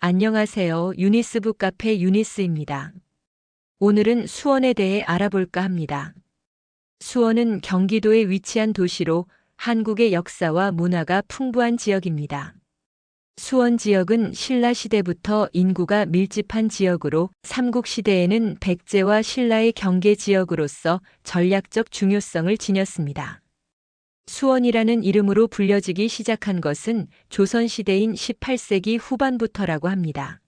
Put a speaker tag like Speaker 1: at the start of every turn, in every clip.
Speaker 1: 안녕하세요. 유니스 북카페 유니스입니다. 오늘은 수원에 대해 알아볼까 합니다. 수원은 경기도에 위치한 도시로 한국의 역사와 문화가 풍부한 지역입니다. 수원 지역은 신라시대부터 인구가 밀집한 지역으로 삼국시대에는 백제와 신라의 경계 지역으로서 전략적 중요성을 지녔습니다. 수원이라는 이름으로 불려지기 시작한 것은 조선시대인 18세기 후반부터라고 합니다.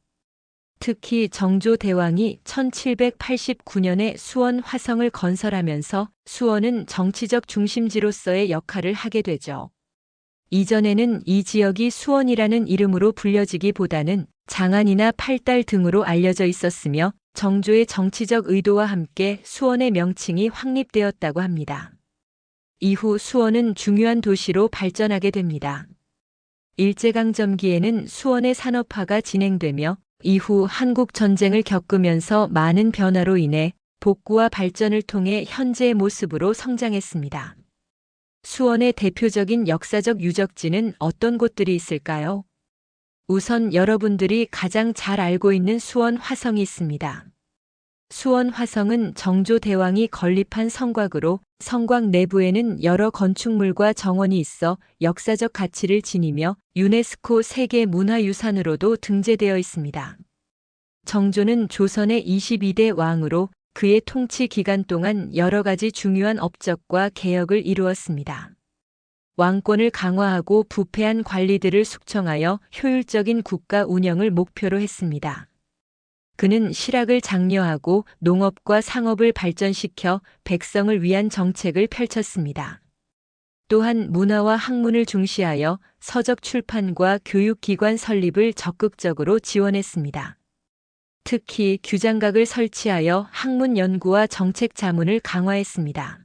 Speaker 1: 특히 정조대왕이 1789년에 수원 화성을 건설하면서 수원은 정치적 중심지로서의 역할을 하게 되죠. 이전에는 이 지역이 수원이라는 이름으로 불려지기보다는 장안이나 팔달 등으로 알려져 있었으며 정조의 정치적 의도와 함께 수원의 명칭이 확립되었다고 합니다. 이후 수원은 중요한 도시로 발전하게 됩니다. 일제강점기에는 수원의 산업화가 진행되며 이후 한국전쟁을 겪으면서 많은 변화로 인해 복구와 발전을 통해 현재의 모습으로 성장했습니다. 수원의 대표적인 역사적 유적지는 어떤 곳들이 있을까요? 우선 여러분들이 가장 잘 알고 있는 수원 화성이 있습니다. 수원 화성은 정조대왕이 건립한 성곽으로 성곽 내부에는 여러 건축물과 정원이 있어 역사적 가치를 지니며 유네스코 세계문화유산으로도 등재되어 있습니다. 정조는 조선의 22대 왕으로 그의 통치 기간 동안 여러 가지 중요한 업적과 개혁을 이루었습니다. 왕권을 강화하고 부패한 관리들을 숙청하여 효율적인 국가 운영을 목표로 했습니다. 그는 실학을 장려하고 농업과 상업을 발전시켜 백성을 위한 정책을 펼쳤습니다. 또한 문화와 학문을 중시하여 서적 출판과 교육기관 설립을 적극적으로 지원했습니다. 특히 규장각을 설치하여 학문 연구와 정책 자문을 강화했습니다.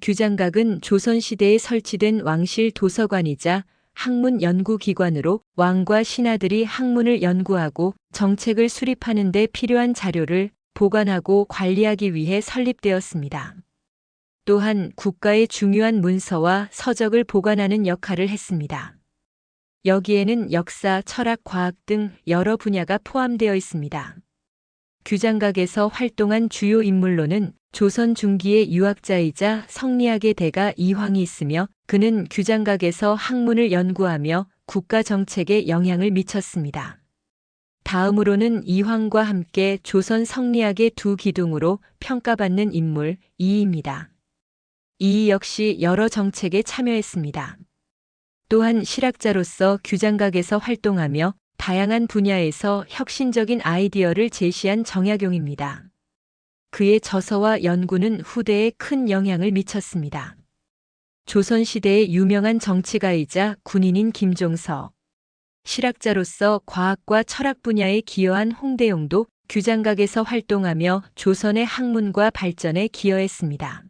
Speaker 1: 규장각은 조선시대에 설치된 왕실 도서관이자 학문 연구기관으로 왕과 신하들이 학문을 연구하고 정책을 수립하는 데 필요한 자료를 보관하고 관리하기 위해 설립되었습니다. 또한 국가의 중요한 문서와 서적을 보관하는 역할을 했습니다. 여기에는 역사, 철학, 과학 등 여러 분야가 포함되어 있습니다. 규장각에서 활동한 주요 인물로는 조선 중기의 유학자이자 성리학의 대가 이황이 있으며 그는 규장각에서 학문을 연구하며 국가 정책에 영향을 미쳤습니다. 다음으로는 이황과 함께 조선 성리학의 두 기둥으로 평가받는 인물 이이입니다. 이이 역시 여러 정책에 참여했습니다. 또한 실학자로서 규장각에서 활동하며 다양한 분야에서 혁신적인 아이디어를 제시한 정약용입니다. 그의 저서와 연구는 후대에 큰 영향을 미쳤습니다. 조선시대의 유명한 정치가이자 군인인 김종서, 실학자로서 과학과 철학 분야에 기여한 홍대용도 규장각에서 활동하며 조선의 학문과 발전에 기여했습니다.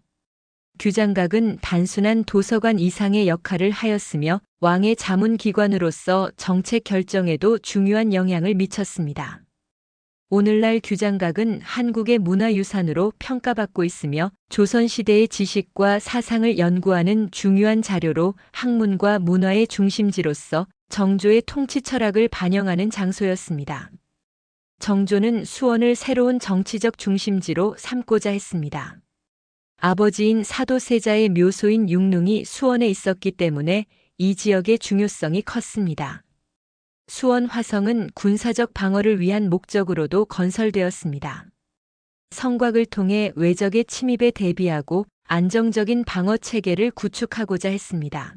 Speaker 1: 규장각은 단순한 도서관 이상의 역할을 하였으며 왕의 자문기관으로서 정책 결정에도 중요한 영향을 미쳤습니다. 오늘날 규장각은 한국의 문화유산으로 평가받고 있으며 조선시대의 지식과 사상을 연구하는 중요한 자료로 학문과 문화의 중심지로서 정조의 통치 철학을 반영하는 장소였습니다. 정조는 수원을 새로운 정치적 중심지로 삼고자 했습니다. 아버지인 사도세자의 묘소인 융릉이 수원에 있었기 때문에 이 지역의 중요성이 컸습니다. 수원 화성은 군사적 방어를 위한 목적으로도 건설되었습니다. 성곽을 통해 외적의 침입에 대비하고 안정적인 방어 체계를 구축하고자 했습니다.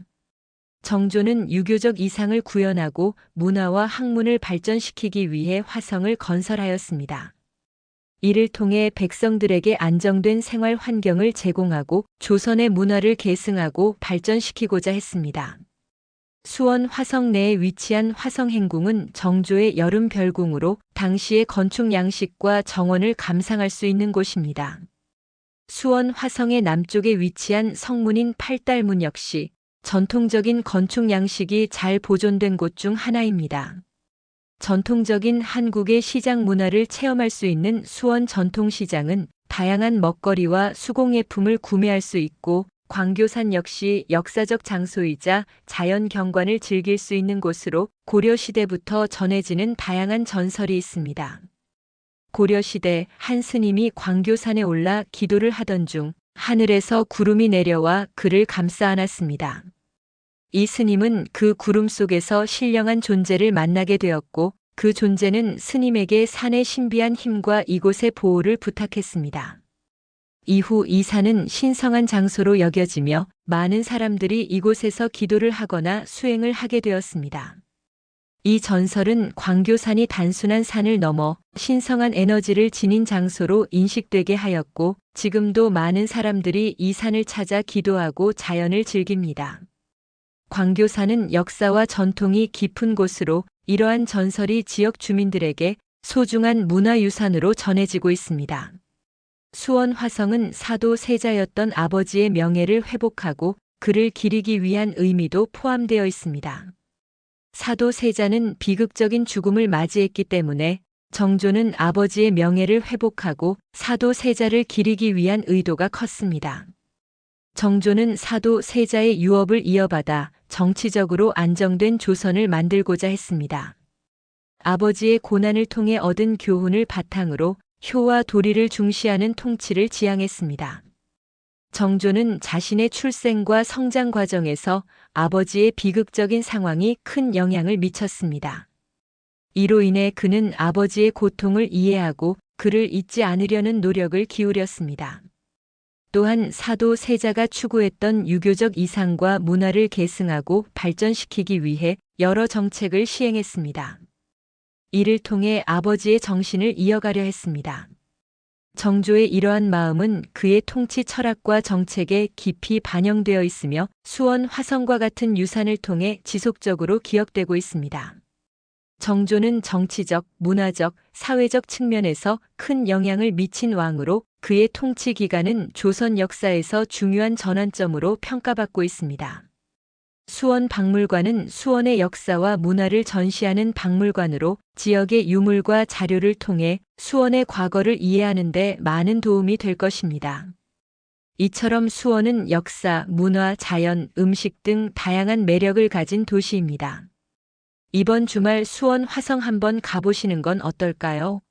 Speaker 1: 정조는 유교적 이상을 구현하고 문화와 학문을 발전시키기 위해 화성을 건설하였습니다. 이를 통해 백성들에게 안정된 생활 환경을 제공하고 조선의 문화를 계승하고 발전시키고자 했습니다. 수원 화성 내에 위치한 화성행궁은 정조의 여름 별궁으로 당시의 건축 양식과 정원을 감상할 수 있는 곳입니다. 수원 화성의 남쪽에 위치한 성문인 팔달문 역시 전통적인 건축 양식이 잘 보존된 곳 중 하나입니다. 전통적인 한국의 시장 문화를 체험할 수 있는 수원 전통시장은 다양한 먹거리와 수공예품을 구매할 수 있고 광교산 역시 역사적 장소이자 자연 경관을 즐길 수 있는 곳으로 고려시대부터 전해지는 다양한 전설이 있습니다. 고려시대 한 스님이 광교산에 올라 기도를 하던 중 하늘에서 구름이 내려와 그를 감싸 안았습니다. 이 스님은 그 구름 속에서 신령한 존재를 만나게 되었고 그 존재는 스님에게 산의 신비한 힘과 이곳의 보호를 부탁했습니다. 이후 이 산은 신성한 장소로 여겨지며 많은 사람들이 이곳에서 기도를 하거나 수행을 하게 되었습니다. 이 전설은 광교산이 단순한 산을 넘어 신성한 에너지를 지닌 장소로 인식되게 하였고 지금도 많은 사람들이 이 산을 찾아 기도하고 자연을 즐깁니다. 광교산은 역사와 전통이 깊은 곳으로 이러한 전설이 지역 주민들에게 소중한 문화유산으로 전해지고 있습니다. 수원 화성은 사도 세자였던 아버지의 명예를 회복하고 그를 기리기 위한 의미도 포함되어 있습니다. 사도 세자는 비극적인 죽음을 맞이했기 때문에 정조는 아버지의 명예를 회복하고 사도 세자를 기리기 위한 의도가 컸습니다. 정조는 사도 세자의 유업을 이어받아 정치적으로 안정된 조선을 만들고자 했습니다. 아버지의 고난을 통해 얻은 교훈을 바탕으로 효와 도리를 중시하는 통치를 지향했습니다. 정조는 자신의 출생과 성장 과정에서 아버지의 비극적인 상황이 큰 영향을 미쳤습니다. 이로 인해 그는 아버지의 고통을 이해하고 그를 잊지 않으려는 노력을 기울였습니다. 또한 사도 세자가 추구했던 유교적 이상과 문화를 계승하고 발전시키기 위해 여러 정책을 시행했습니다. 이를 통해 아버지의 정신을 이어가려 했습니다. 정조의 이러한 마음은 그의 통치 철학과 정책에 깊이 반영되어 있으며 수원 화성과 같은 유산을 통해 지속적으로 기억되고 있습니다. 정조는 정치적, 문화적, 사회적 측면에서 큰 영향을 미친 왕으로 그의 통치 기간은 조선 역사에서 중요한 전환점으로 평가받고 있습니다. 수원 박물관은 수원의 역사와 문화를 전시하는 박물관으로 지역의 유물과 자료를 통해 수원의 과거를 이해하는 데 많은 도움이 될 것입니다. 이처럼 수원은 역사, 문화, 자연, 음식 등 다양한 매력을 가진 도시입니다. 이번 주말 수원 화성 한번 가보시는 건 어떨까요?